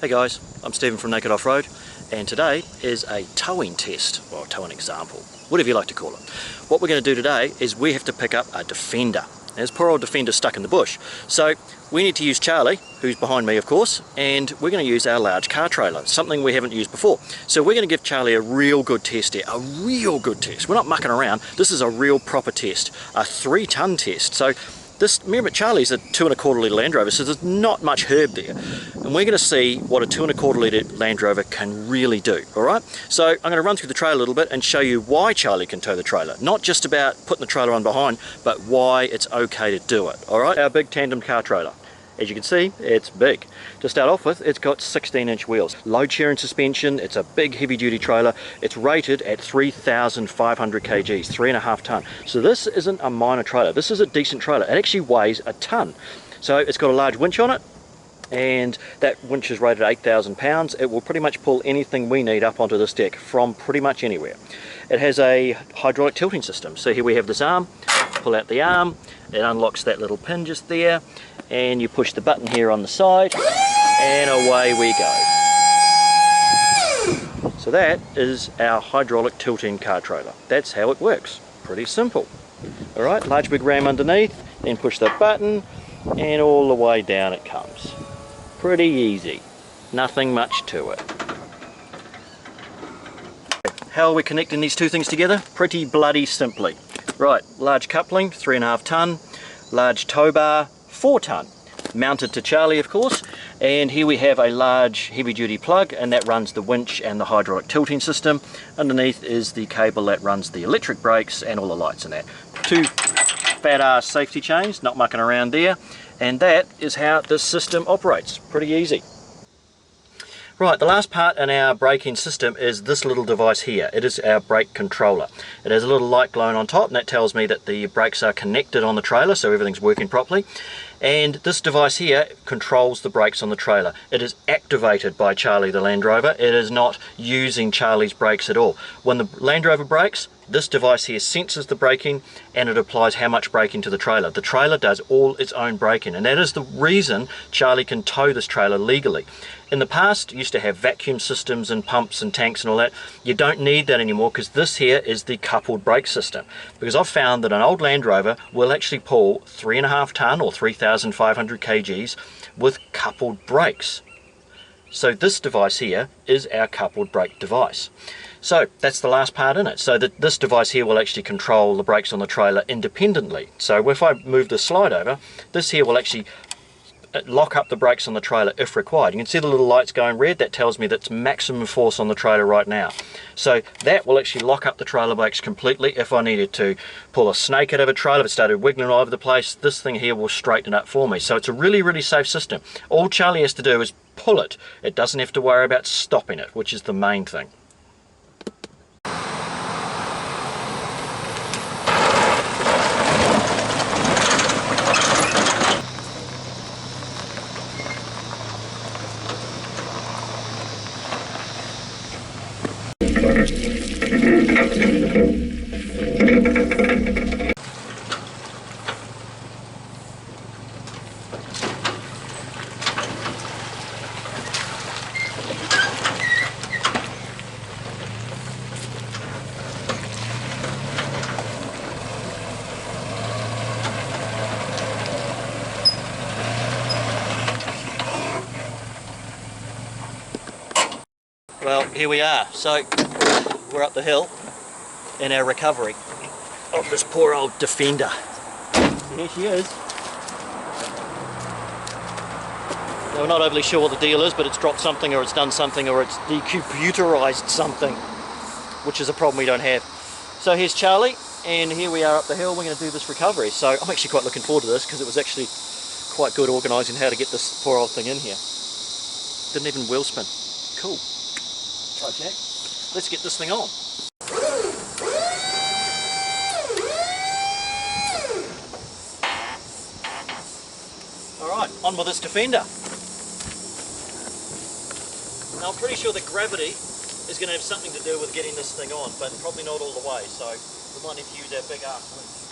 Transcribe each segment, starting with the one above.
Hey guys, I'm Stephen from Naked Off-Road, and today is a towing test, or towing example, whatever you like to call it. What we're going to do today is we have to pick up a Defender. There's poor old Defender stuck in the bush. So we need to use Charlie, who's behind me of course, and we're going to use our large car trailer, something we haven't used before. So we're going to give Charlie a real good test here, a real good test. We're not mucking around, this is a real proper test, a 3-ton test. So this, remember Charlie's a 2 1/4 litre Land Rover, so there's not much herb there. And we're going to see what a 2 1/4 litre Land Rover can really do, alright? So I'm going to run through the trailer a little bit and show you why Charlie can tow the trailer. Not just about putting the trailer on behind, but why it's okay to do it, alright? Our big tandem car trailer. As you can see, it's big. To start off with, it's got 16-inch wheels. Load sharing suspension, it's a big heavy duty trailer. It's rated at 3,500 kgs, 3.5 tonne. So this isn't a minor trailer, this is a decent trailer. It actually weighs a tonne. So it's got a large winch on it, and that winch is rated at 8,000 pounds. It will pretty much pull anything we need up onto this deck from pretty much anywhere. It has a hydraulic tilting system. So here we have this arm, pull out the arm, it unlocks that little pin just there, and you push the button here on the side, and away we go. So that is our hydraulic tilting car trailer. That's how it works. Pretty simple. Alright, large big ram underneath, then push the button, and all the way down it comes. Pretty easy. Nothing much to it. How are we connecting these two things together? Pretty bloody simply. Right, large coupling, 3.5 tonne, large tow bar, 4 tonne, mounted to Charlie of course, and here we have a large heavy duty plug, and that runs the winch and the hydraulic tilting system. Underneath is the cable that runs the electric brakes and all the lights and that. 2 fat ass safety chains, not mucking around there, and that is how this system operates. Pretty easy. Right, the last part in our braking system is this little device here. It is our brake controller. It has a little light glowing on top, and that tells me that the brakes are connected on the trailer, so everything's working properly. And this device here controls the brakes on the trailer. It is activated by Charlie the Land Rover. It is not using Charlie's brakes at all. When the Land Rover brakes, this device here senses the braking and it applies how much braking to the trailer. The trailer does all its own braking, and that is the reason Charlie can tow this trailer legally. In the past, you used to have vacuum systems and pumps and tanks and all that. You don't need that anymore, because this here is the coupled brake system. Because I've found that an old Land Rover will actually pull 3.5 tonne or 3,500 kgs with coupled brakes. So this device here is our coupled brake device. So that's the last part in it. So that this device here will actually control the brakes on the trailer independently. So if I move the slide over, this here will actually lock up the brakes on the trailer if required. You can see the little lights going red. That tells me that's maximum force on the trailer right now. So that will actually lock up the trailer brakes completely. If I needed to pull a snake out of a trailer, if it started wiggling all over the place, this thing here will straighten it up for me. So it's a really, really safe system. All Charlie has to do is pull it. It doesn't have to worry about stopping it, which is the main thing. Well, here we are. So we're up the hill in our recovery of this poor old Defender. Here she is. Now, we're not overly sure what the deal is, but it's dropped something, or it's done something, or it's decomputerized something, which is a problem we don't have. So here's Charlie, and here we are up the hill. We're going to do this recovery. So I'm actually quite looking forward to this, because it was actually quite good organising how to get this poor old thing in here. Didn't even wheel spin. Cool. Right, Jack, let's get this thing on. Alright, on with this Defender. Now I'm pretty sure that gravity is going to have something to do with getting this thing on, but probably not all the way, so we might need to use our big arm winch.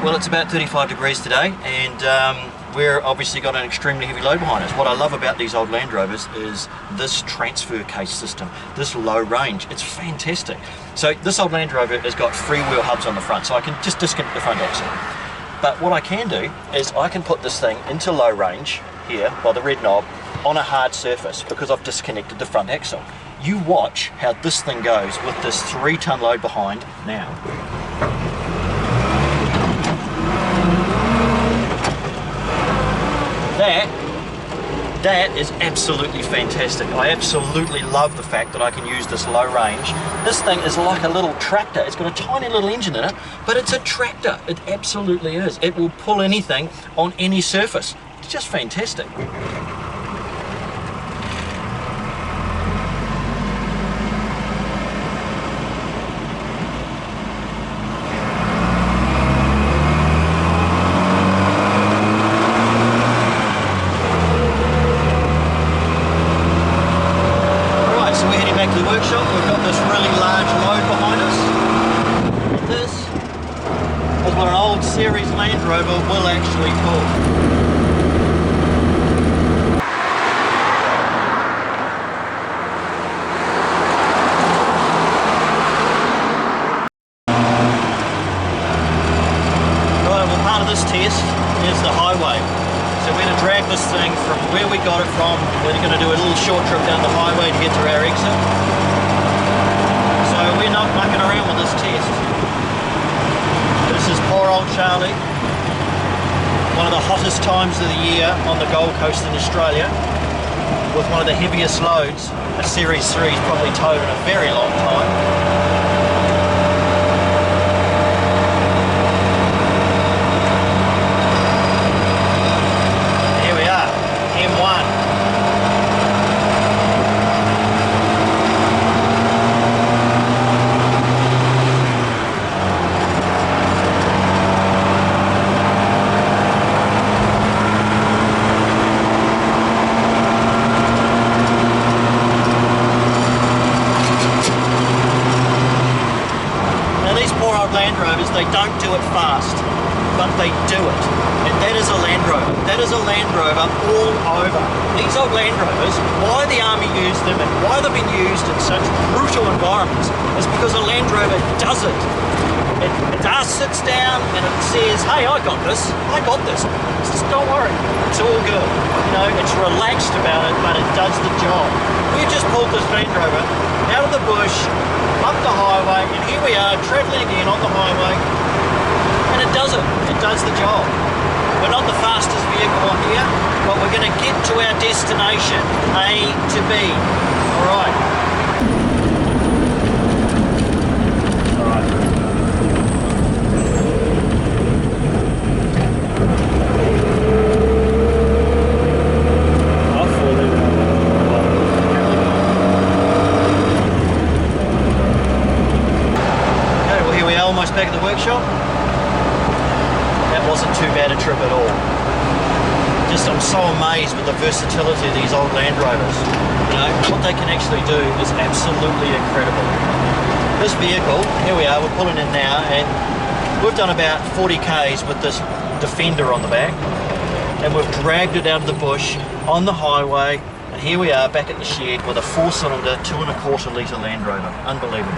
Well, it's about 35 degrees today, and we're obviously got an extremely heavy load behind us. What I love about these old Land Rovers is this transfer case system, this low range. It's fantastic. So this old Land Rover has got freewheel hubs on the front, so I can just disconnect the front axle. But what I can do is I can put this thing into low range here by the red knob on a hard surface because I've disconnected the front axle. You watch how this thing goes with this 3-ton load behind now. That is absolutely fantastic. I absolutely love the fact that I can use this low range. This thing is like a little tractor. It's got a tiny little engine in it, but it's a tractor. It absolutely is. It will pull anything on any surface. It's just fantastic. Workshop. We've got this really large load behind us. This is what an old Series Land Rover will actually pull. Right, well, part of this test is the highway. So we're going to drag this thing from where we got it from. We're going to do a little short trip down the highway to get to our exit. So we're not mucking around with this test. This is poor old Charlie. One of the hottest times of the year on the Gold Coast in Australia, with one of the heaviest loads a Series 3's probably towed in a very long time. Land Rovers, they don't do it fast, but they do it. And that is a Land Rover. That is a Land Rover all over. These old Land Rovers, why the Army used them and why they've been used in such brutal environments is because a Land Rover does it. It sits down and it says, hey, I got this. It's just, don't worry, it's all good. You know, it's relaxed about it, but it does the job. We've just pulled this Land Rover out of the bush, up the highway, and here we are travelling again on the highway, and it does the job. We're not the fastest vehicle on here, but we're going to get to our destination, A to B. Alright. Almost back at the workshop. That wasn't too bad a trip at all. I'm so amazed with the versatility of these old Land Rovers. You know, what they can actually do is absolutely incredible. This vehicle, here we are, we're pulling in now, and we've done about 40 k's with this Defender on the back, and we've dragged it out of the bush on the highway, and here we are back at the shed with a 4-cylinder 2.25 litre Land Rover. Unbelievable.